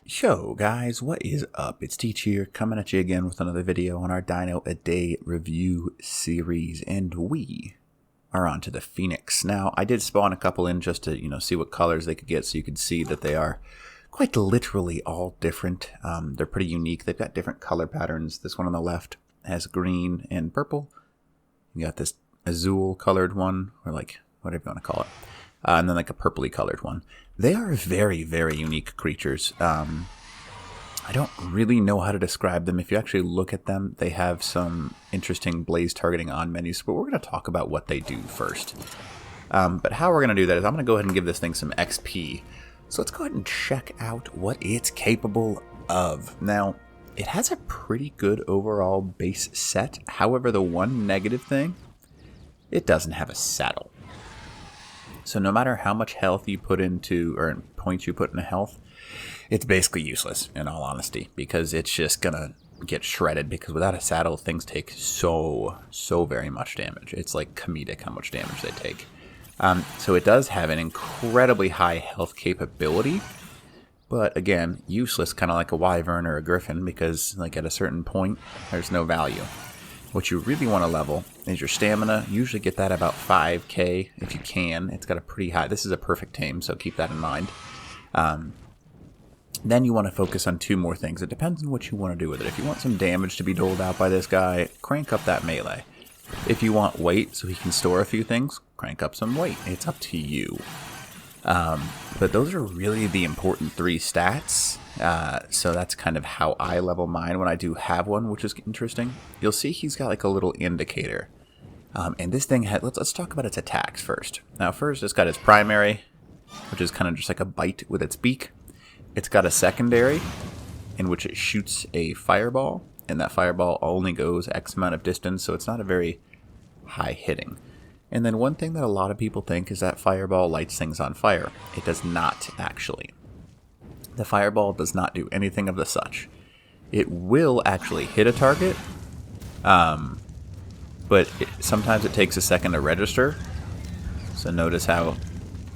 Yo guys, what is up? It's Teach here, coming at you again with another video on our Dino a Day review series, and we are on to the Phoenix. Now, I did spawn a couple in just to, see what colors they could get, so you could see that they are quite literally all different. They're pretty unique. They've got different color patterns. This one on the left has green and purple. You got this azul colored one, or like whatever you want to call it, and then like a purpley colored one. They are very, very unique creatures. I don't really know how to describe them. If you actually look at them, they have some interesting blaze targeting on menus, but we're going to talk about what they do first. But how we're going to do that is I'm going to go ahead and give this thing some XP. So let's go ahead and check out what it's capable of. Now, it has a pretty good overall base set. However, the one negative thing, it doesn't have a saddle. So no matter how much health you put into, or points you put into health, it's basically useless, in all honesty, because it's just gonna get shredded, because without a saddle, things take so very much damage. It's like comedic how much damage they take. So it does have an incredibly high health capability, but again, useless, kind of like a wyvern or a griffin, because like at a certain point, there's no value. What you really want to level is your stamina. Usually get that about 5k if you can. It's got a pretty high... This is a perfect tame, so keep that in mind. Then you want to focus on two more things. It depends on what you want to do with it. If you want some damage to be doled out by this guy, crank up that melee. If you want weight so he can store a few things, crank up some weight. It's up to you. But those are really the important three stats. So that's kind of how I level mine when I do have one, which is interesting. You'll see he's got like a little indicator. And this thing had, let's talk about its attacks first. Now first, it's got its primary, which is kind of just like a bite with its beak. It's got a secondary, in which it shoots a fireball, and that fireball only goes X amount of distance, so it's not a very high hitting. And then one thing that a lot of people think is that fireball lights things on fire. It does not, actually. The fireball does not do anything of the such. It will actually hit a target, but sometimes it takes a second to register. So notice how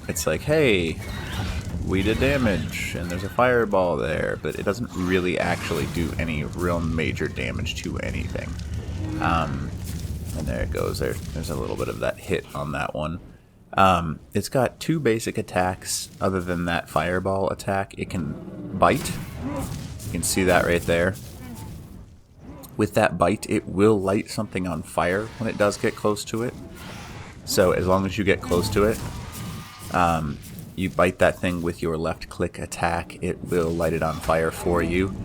it's like, hey, we did damage, and there's a fireball there, but it doesn't really actually do any real major damage to anything. And there it goes. There's a little bit of that hit on that one. It's got two basic attacks other than that fireball attack. It can bite. You can see that right there. With that bite, it will light something on fire when it does get close to it. So as long as you get close to it, you bite that thing with your left click attack, it will light it on fire for you.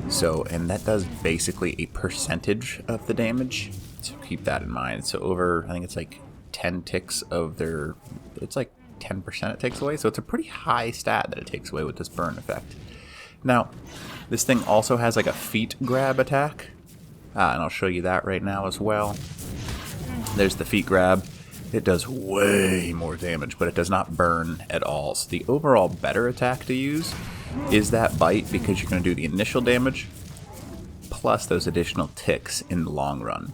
So, and that does basically a percentage of the damage. So keep that in mind. So over, I think it's like 10 ticks of their, it's like 10% it takes away. So it's a pretty high stat that it takes away with this burn effect. Now, this thing also has like a feet grab attack. And I'll show you that right now as well. There's the feet grab. It does way more damage, but it does not burn at all. So the overall better attack to use is that bite, because you're going to do the initial damage plus those additional ticks in the long run.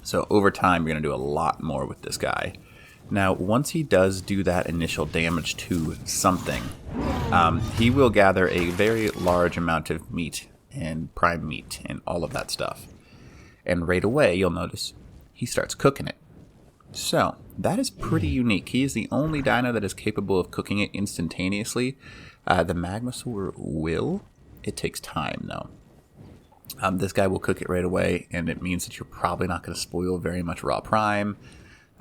So over time, you're going to do a lot more with this guy. Now, once he does do that initial damage to something, he will gather a very large amount of meat and prime meat and all of that stuff. And right away, you'll notice he starts cooking it. So that is pretty unique. He is the only dino that is capable of cooking it instantaneously. The Magmasaur will. It takes time, though. This guy will cook it right away, and it means that you're probably not going to spoil very much raw prime.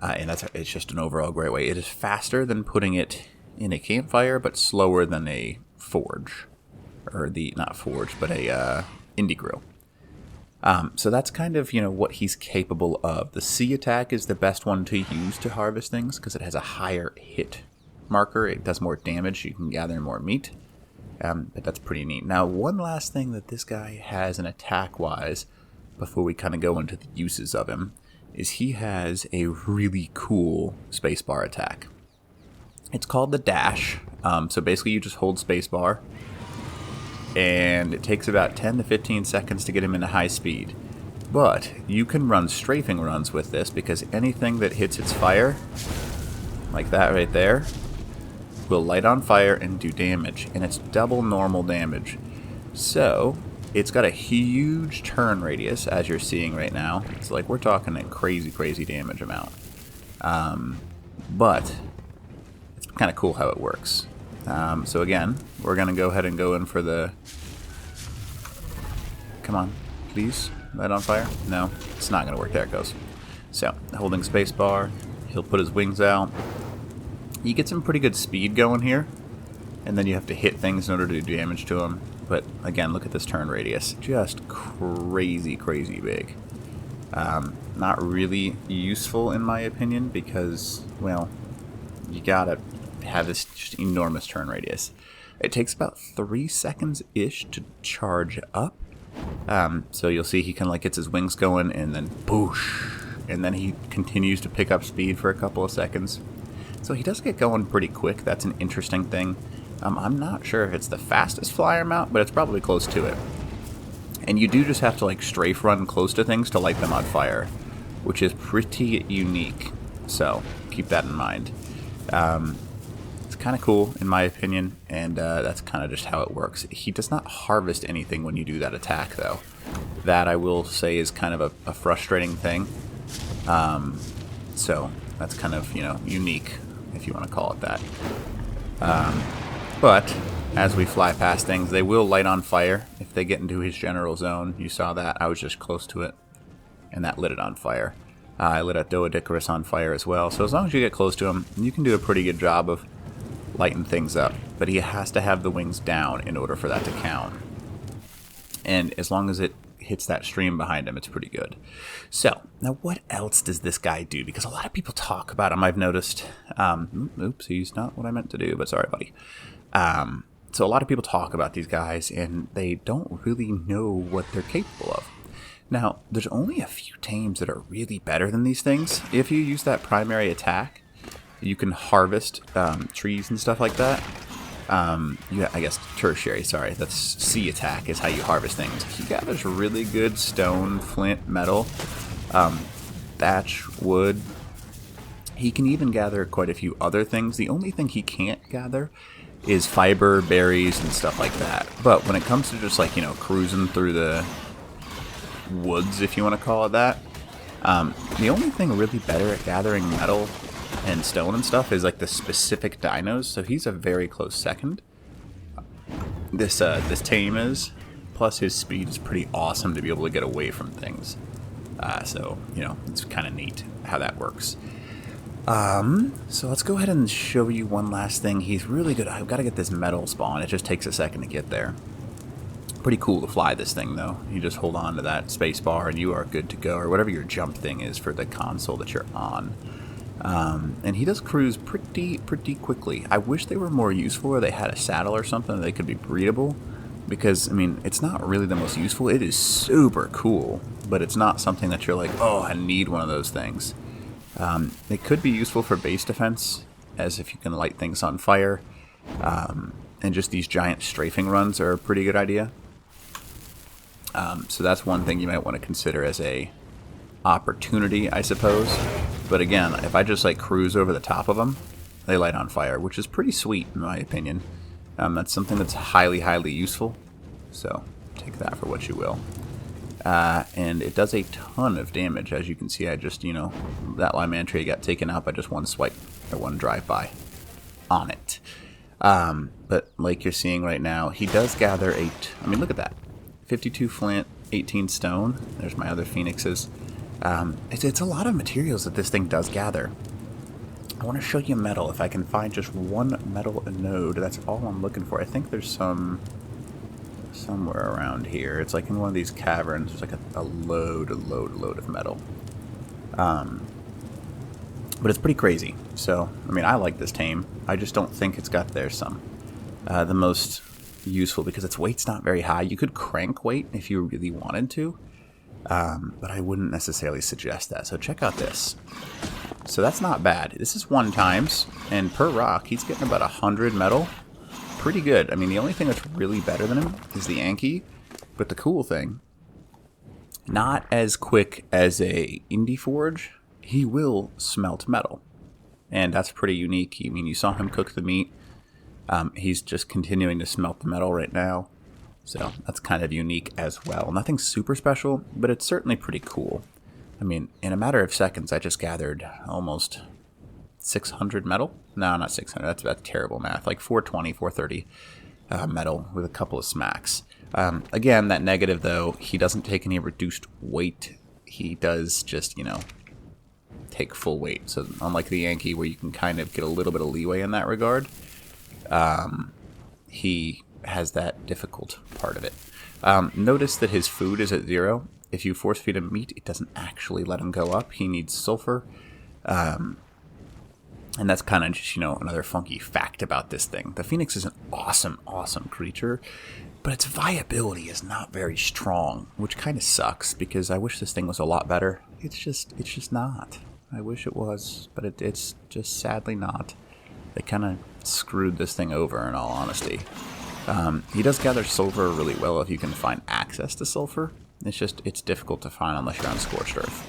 And it's just an overall great way. It is faster than putting it in a campfire, but slower than a forge. Or not forge, but a indie grill. So that's kind of, what he's capable of. The C attack is the best one to use to harvest things, because it has a higher hit marker. It does more damage. You can gather more meat. But that's pretty neat. Now, one last thing that this guy has in attack-wise, before we kind of go into the uses of him, is he has a really cool spacebar attack. It's called the dash. So basically you just hold spacebar, and it takes about 10 to 15 seconds to get him into high speed. But you can run strafing runs with this, because anything that hits its fire, like that right there, will light on fire and do damage, and it's double normal damage. So it's got a huge turn radius, as you're seeing right now. It's like we're talking a crazy, crazy damage amount. But it's kind of cool how it works. So again, we're going to go ahead and go in for the... Come on, please. Light on fire? No, it's not going to work. There it goes. So, holding spacebar, he'll put his wings out. You get some pretty good speed going here, and then you have to hit things in order to do damage to them. But again, look at this turn radius. Just crazy, crazy big. Not really useful in my opinion because, well, you gotta have this just enormous turn radius. It takes about 3 seconds-ish to charge up. So you'll see he kind of like gets his wings going and then boosh. And then he continues to pick up speed for a couple of seconds. So he does get going pretty quick. That's an interesting thing. I'm not sure if it's the fastest flyer mount, but it's probably close to it. And you do just have to like strafe run close to things to light them on fire, which is pretty unique. So keep that in mind. It's kind of cool in my opinion, and that's kind of just how it works. He does not harvest anything when you do that attack, though. That I will say is kind of a frustrating thing. So that's kind of, you know, unique, if you want to call it that. But as we fly past things, they will light on fire if they get into his general zone. You saw that. I was just close to it, and that lit it on fire. I lit a Doedicarus on fire as well. So as long as you get close to him, you can do a pretty good job of lighting things up. But he has to have the wings down in order for that to count. And as long as it hits that stream behind him, it's pretty good. So, now what else does this guy do? Because a lot of people talk about him, I've noticed. Oops, he's not what I meant to do, but sorry, buddy. So a lot of people talk about these guys, and they don't really know what they're capable of. Now, there's only a few tames that are really better than these things. If you use that primary attack, you can harvest trees and stuff like that. Yeah, I guess tertiary, sorry, that's C attack is how you harvest things. He gathers really good stone, flint, metal, thatch, wood. He can even gather quite a few other things. The only thing he can't gather is fiber, berries, and stuff like that. But when it comes to just like, you know, cruising through the woods, if you want to call it that, the only thing really better at gathering metal and stone and stuff is like the specific dinos, so he's a very close second. This tame is, plus his speed is pretty awesome to be able to get away from things. So, you know, it's kind of neat how that works. So let's go ahead and show you one last thing. He's really good. I've got to get this metal spawn. It just takes a second to get there. Pretty cool to fly this thing, though. You just hold on to that space bar and you are good to go, or whatever your jump thing is for the console that you're on. And he does cruise pretty quickly. I wish they were more useful, or they had a saddle or something that they could be breedable. Because, I mean, it's not really the most useful. It is super cool, but it's not something that you're like, oh, I need one of those things. It could be useful for base defense, as if you can light things on fire. And just these giant strafing runs are a pretty good idea. So that's one thing you might want to consider as a opportunity, I suppose. But again, if I just like cruise over the top of them, they light on fire, which is pretty sweet in my opinion. That's something that's highly useful. So take that for what you will. And it does a ton of damage. As you can see, I just, you know, that Lymantria got taken out by just one swipe, or one drive-by on it. But like you're seeing right now, he does gather I mean, look at that. 52 flint, 18 stone. There's my other phoenixes. It's a lot of materials that this thing does gather. I want to show you metal. If I can find just one metal node, that's all I'm looking for. I think there's somewhere around here. It's like in one of these caverns. There's like a load of metal. But it's pretty crazy. So, I mean, I like this tame. I just don't think it's got the most useful, because its weight's not very high. You could crank weight if you really wanted to, but I wouldn't necessarily suggest that. So check out this. So that's not bad. This is 1 times, and per rock, he's getting about 100 metal. Pretty good. I mean, the only thing that's really better than him is the Anki, but the cool thing, not as quick as a Indie Forge, he will smelt metal. And that's pretty unique. I mean, you saw him cook the meat. He's just continuing to smelt the metal right now. So that's kind of unique as well. Nothing super special, but it's certainly pretty cool. I mean, in a matter of seconds, I just gathered almost 600 metal. No, not 600. That's terrible math. Like 420, 430 metal with a couple of smacks. Again, that negative, though, he doesn't take any reduced weight. He does just, you know, take full weight. So unlike the Yankee, where you can kind of get a little bit of leeway in that regard, he has that difficult part of it. Notice that his food is at 0. If you force feed him meat, it doesn't actually let him go up. He needs sulfur. And that's kind of just, you know, another funky fact about this thing. The Phoenix is an awesome, awesome creature, but its viability is not very strong, which kind of sucks because I wish this thing was a lot better. It's just not. I wish it was, but it's just sadly not. They kind of screwed this thing over, in all honesty. He does gather sulfur really well if you can find access to sulfur. It's difficult to find unless you're on Scorched Earth.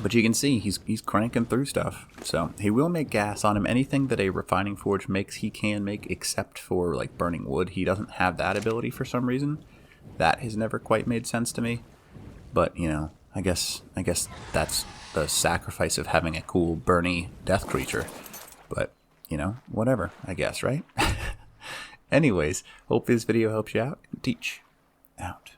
But you can see he's cranking through stuff. So he will make gas on him. Anything that a refining forge makes, he can make, except for like burning wood. He doesn't have that ability for some reason. That has never quite made sense to me. But you know, I guess that's the sacrifice of having a cool burny death creature. But you know, whatever, I guess, right? Anyways, hope this video helps you out. Teach out.